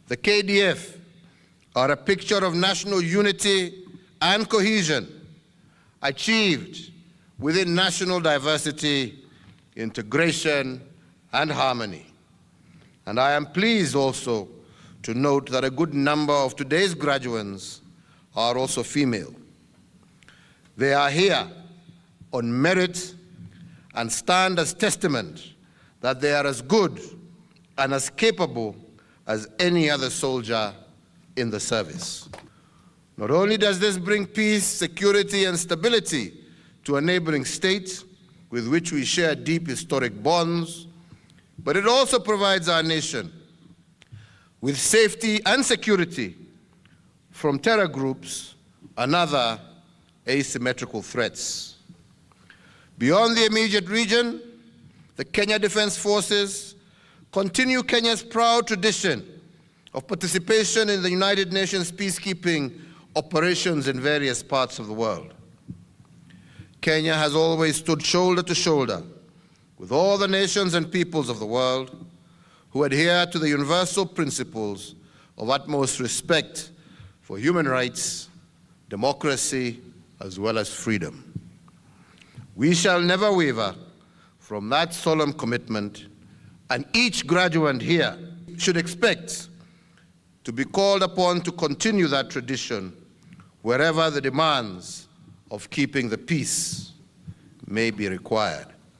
The KDF are a picture of national unity and cohesion achieved within national diversity, integration, and harmony. And I am pleased also to note that a good number of today's graduates are also female. They are here on merit and stand as testament that they are as good and as capable as any other soldier in the service. Not only does this bring peace, security, and stability to a neighboring state with which we share deep historic bonds, but it also provides our nation with safety and security from terror groups and other asymmetrical threats. Beyond the immediate region, the Kenya Defense Forces continue Kenya's proud tradition of participation in the United Nations peacekeeping operations in various parts of the world. Kenya has always stood shoulder to shoulder with all the nations and peoples of the world who adhere to the universal principles of utmost respect for human rights, democracy, as well as freedom. We shall never waver from that solemn commitment, and each graduate here should expect to be called upon to continue that tradition wherever the demands of keeping the peace may be required.